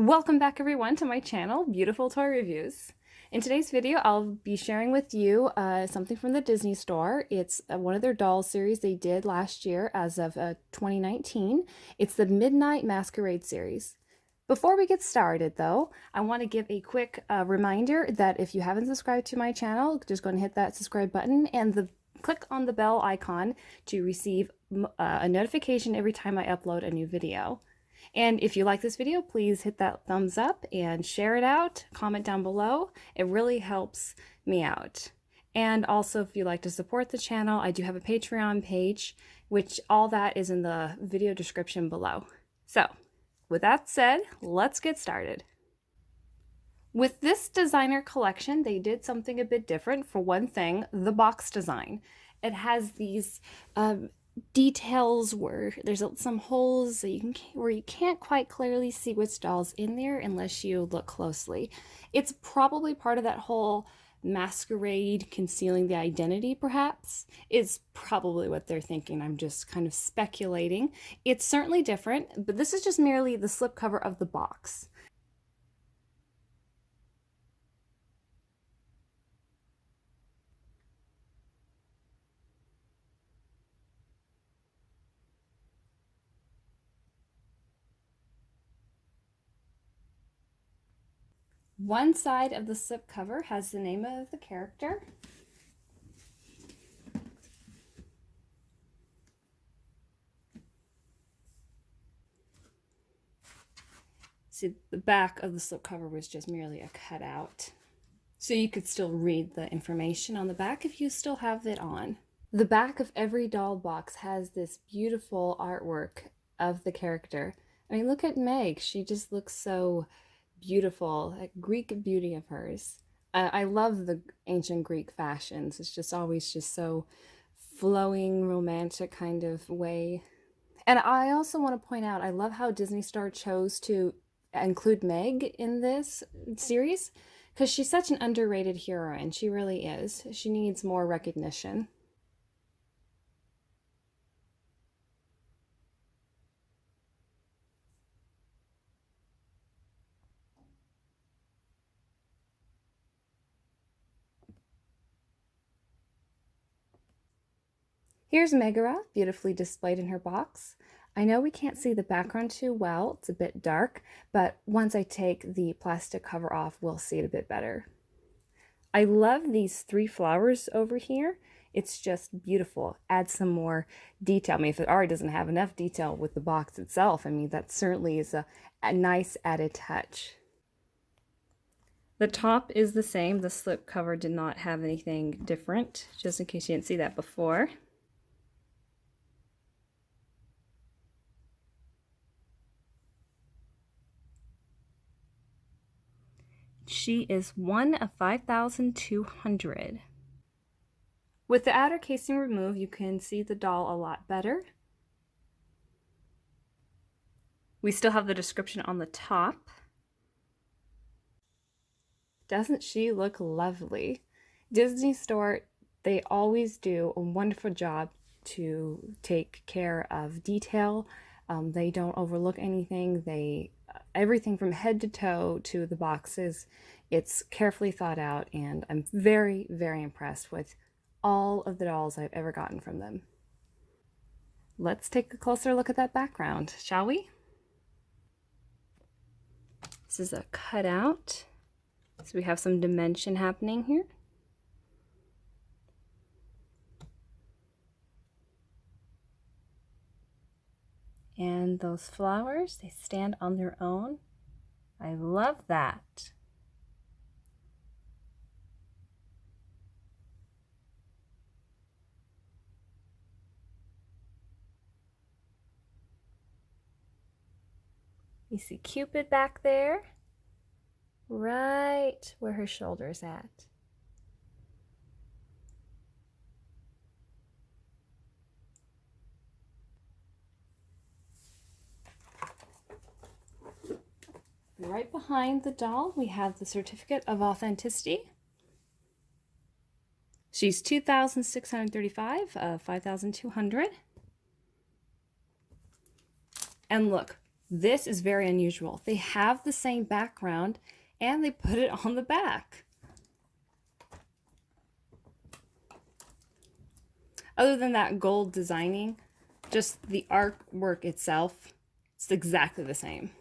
Welcome back everyone to my channel, Beautiful Toy Reviews. In today's video, I'll be sharing with you something from the Disney store. It's one of their doll series they did last year as of 2019. It's the Midnight Masquerade series. Before we get started though, I want to give a quick reminder that if you haven't subscribed to my channel, just go and hit that subscribe button and click on the bell icon to receive a notification every time I upload a new video. And if you like this video, please hit that thumbs up and share it out, comment down below. It really helps me out. And also, if you'd like to support the channel, I do have a Patreon page, which all that is in the video description below. So, with that said, let's get started. With this designer collection, they did something a bit different. For one thing, the box design. It has these details where there's some holes that where you can't quite clearly see which doll's in there unless you look closely. It's probably part of that whole masquerade, concealing the identity perhaps, is probably what they're thinking. I'm just kind of speculating. It's certainly different, but this is just merely the slipcover of the box. One side of the slipcover has the name of the character. See, the back of the slipcover was just merely a cutout. So you could still read the information on the back if you still have it on. The back of every doll box has this beautiful artwork of the character. I mean, look at Meg. She just looks so beautiful, that Greek beauty of hers. I love the ancient Greek fashions. It's just always just so flowing, romantic kind of way. And I also want to point out, I love how Disney Star chose to include Meg in this series because she's such an underrated heroine. She really is. She needs more recognition. Here's Megara, beautifully displayed in her box. I know we can't see the background too well, it's a bit dark, but once I take the plastic cover off, we'll see it a bit better. I love these three flowers over here. It's just beautiful. Add some more detail. I mean, if it already doesn't have enough detail with the box itself, I mean, that certainly is a nice added touch. The top is the same. The slip cover did not have anything different, just in case you didn't see that before. She is one of 5,200. With the outer casing removed, you can see the doll a lot better. We still have the description on the top. Doesn't she look lovely? Disney Store, they always do a wonderful job to take care of detail. They don't overlook anything. Everything from head to toe to the boxes, it's carefully thought out, and I'm very, very impressed with all of the dolls I've ever gotten from them. Let's take a closer look at that background, shall we? This is a cutout, so we have some dimension happening here. And those flowers, they stand on their own. I love that. You see Cupid back there, right where her shoulder's at. Right behind the doll, we have the certificate of authenticity. She's 2,635 of 5,200. And look, This is very unusual. They have the same background and they put it on the back. Other than that gold designing, just the artwork itself, it's exactly the same.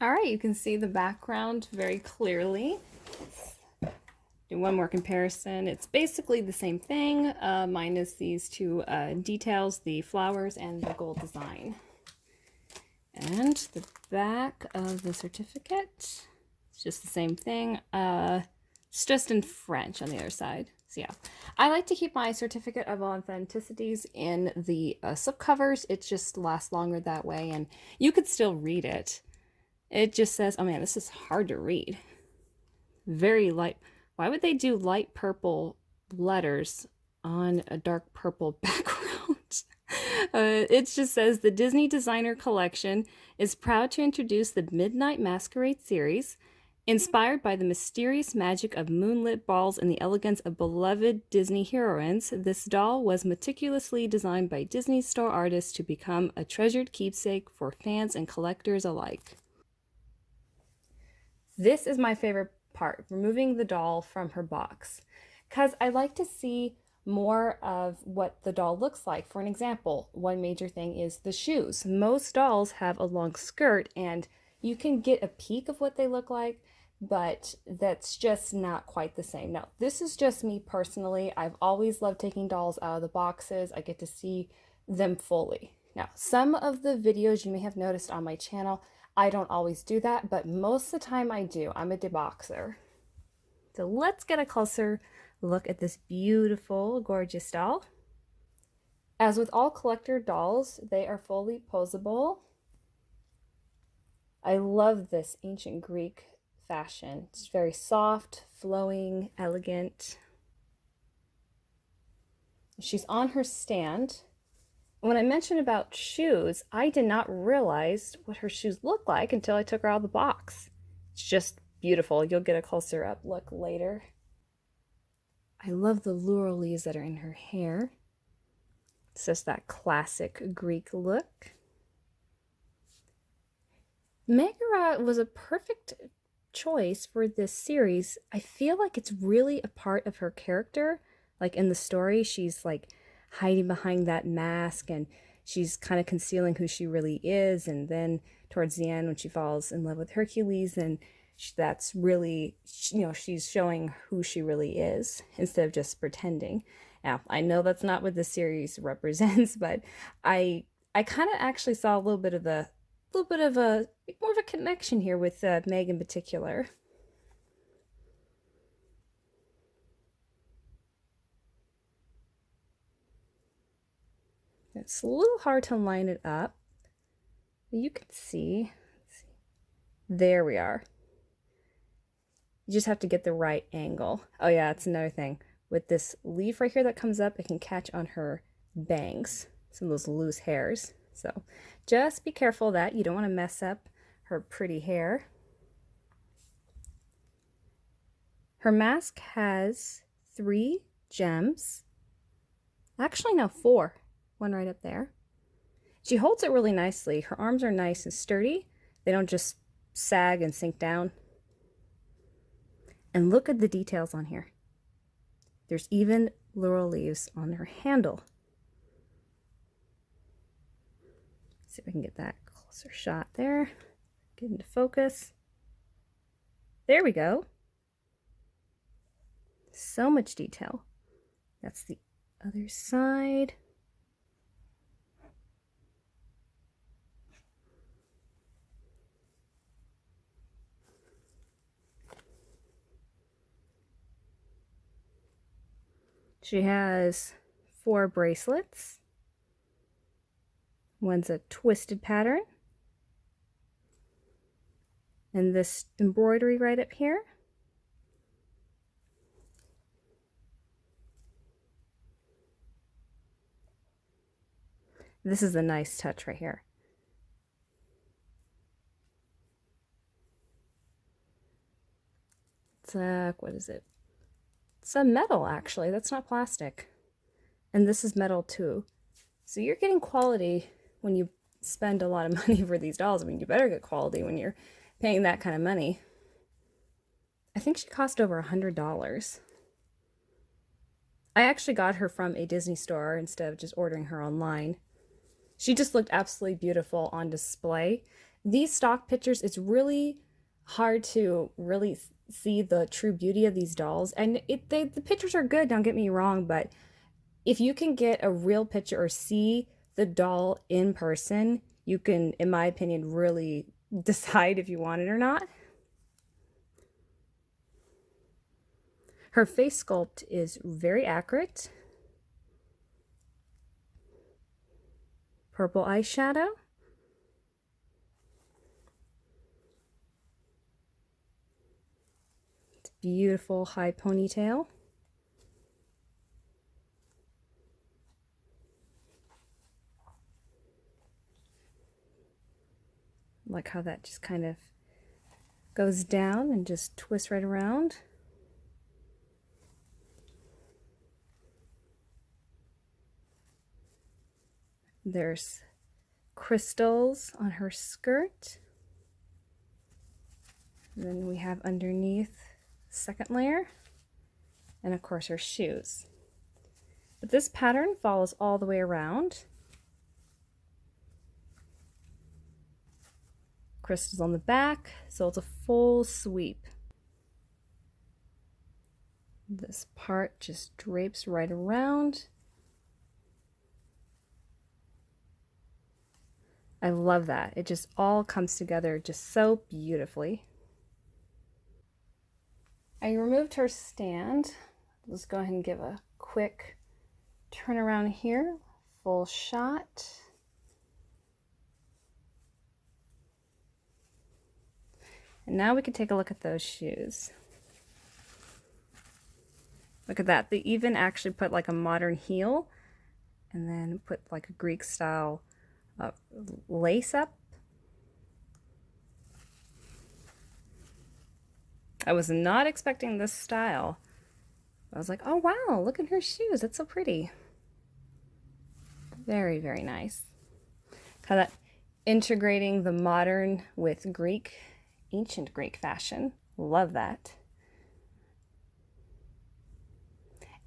All right, you can see the background very clearly. Let's do one more comparison. It's basically the same thing, minus these two details, the flowers and the gold design. And the back of the certificate, it's just the same thing. It's just in French on the other side. So yeah, I like to keep my certificate of authenticities in the slipcovers. It just lasts longer that way, and you could still read it. It just says, oh man, this is hard to read. Very light. Why would they do light purple letters on a dark purple background? It just says the Disney Designer Collection is proud to introduce the Midnight Masquerade series. Inspired by the mysterious magic of moonlit balls and the elegance of beloved Disney heroines, this doll was meticulously designed by Disney store artists to become a treasured keepsake for fans and collectors alike. This is my favorite part, removing the doll from her box, because I like to see more of what the doll looks like. For an example, one major thing is the shoes. Most dolls have a long skirt and you can get a peek of what they look like, but that's just not quite the same. Now, this is just me personally. I've always loved taking dolls out of the boxes. I get to see them fully. Now, some of the videos you may have noticed on my channel, I don't always do that, but most of the time I do. I'm a deboxer. So let's get a closer look at this beautiful, gorgeous doll. As with all collector dolls, they are fully posable. I love this ancient Greek fashion. It's very soft, flowing, elegant. She's on her stand. When I mentioned about shoes, I did not realize what her shoes look like until I took her out of the box. It's just beautiful. You'll get a closer up look later. I love the laurel leaves that are in her hair. It's just that classic Greek look. Megara was a perfect choice for this series. I feel like it's really a part of her character. Like in the story, she's like hiding behind that mask and she's kind of concealing who she really is. And then towards the end, when she falls in love with Hercules, and that's really, she's showing who she really is instead of just pretending. Now, I know that's not what the series represents, but I kind of actually saw a little bit of a more of a connection here with Meg in particular. It's a little hard to line it up, but you can see. There we are. You just have to get the right angle. Oh yeah, that's another thing. With this leaf right here that comes up, it can catch on her bangs, some of those loose hairs. So just be careful of that. You don't want to mess up her pretty hair. Her mask has 3 gems. Actually, no, 4. One right up there. She holds it really nicely. Her arms are nice and sturdy. They don't just sag and sink down. And look at the details on here. There's even laurel leaves on her handle. See if I can get that closer shot there. Get into focus. There we go. So much detail. That's the other side. She has 4 bracelets. One's a twisted pattern. And this embroidery right up here. This is a nice touch right here. It's what is it? It's a metal, actually. That's not plastic. And this is metal too. So you're getting quality when you spend a lot of money for these dolls. I mean, you better get quality when you're paying that kind of money. I think she cost over $100. I actually got her from a Disney store instead of just ordering her online. She just looked absolutely beautiful on display. These stock pictures, it's really hard to really see the true beauty of these dolls. And the pictures are good, don't get me wrong, but if you can get a real picture or see the doll in person, you can, in my opinion, really decide if you want it or not. Her face sculpt is very accurate. Purple eyeshadow. It's beautiful high ponytail. Like how that just kind of goes down and just twists right around. There's crystals on her skirt. And then we have underneath second layer, and of course her shoes. But this pattern follows all the way around. Crystals on the back, so it's a full sweep. This part just drapes right around. I love that. It just all comes together just so beautifully. I removed her stand. Let's go ahead and give a quick turn around here. Full shot. And now we can take a look at those shoes. Look at that. They even actually put like a modern heel and then put like a Greek style lace up. I was not expecting this style. I was like, oh wow, look at her shoes. That's so pretty. Very, very nice. Kind of integrating the modern with Greek, ancient Greek fashion. Love that.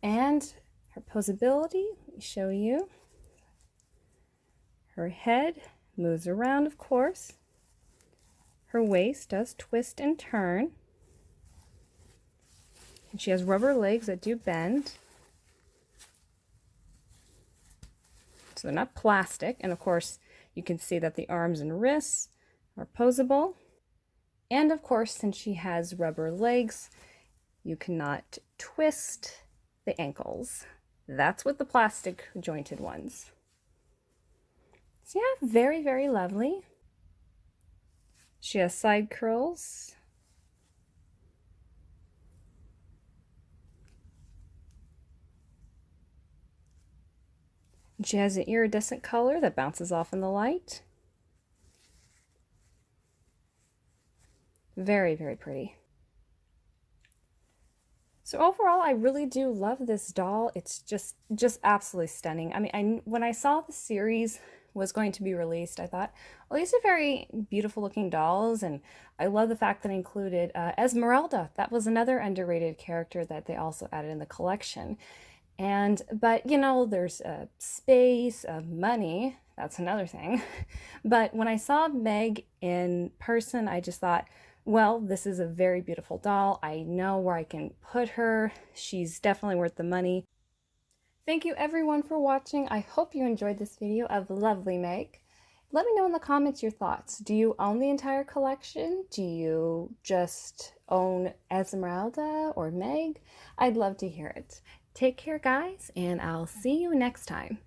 And her posability, let me show you. Her head moves around, of course. Her waist does twist and turn. And she has rubber legs that do bend. So they're not plastic. And of course, you can see that the arms and wrists are posable. And of course, since she has rubber legs, you cannot twist the ankles. That's with the plastic jointed ones. So yeah, very, very lovely. She has side curls. And she has an iridescent color that bounces off in the light. Very, very pretty. So overall, I really do love this doll. It's just absolutely stunning. I mean, when I saw the series was going to be released, I thought, well, these are very beautiful looking dolls, and I love the fact that it included Esmeralda. That was another underrated character that they also added in the collection. But you know, there's space, money, that's another thing. But when I saw Meg in person, I just thought, well, this is a very beautiful doll. I know where I can put her. She's definitely worth the money. Thank you everyone for watching. I hope you enjoyed this video of lovely Meg. Let me know in the comments your thoughts. Do you own the entire collection? Do you just own Esmeralda or Meg? I'd love to hear it. Take care, guys, and I'll see you next time.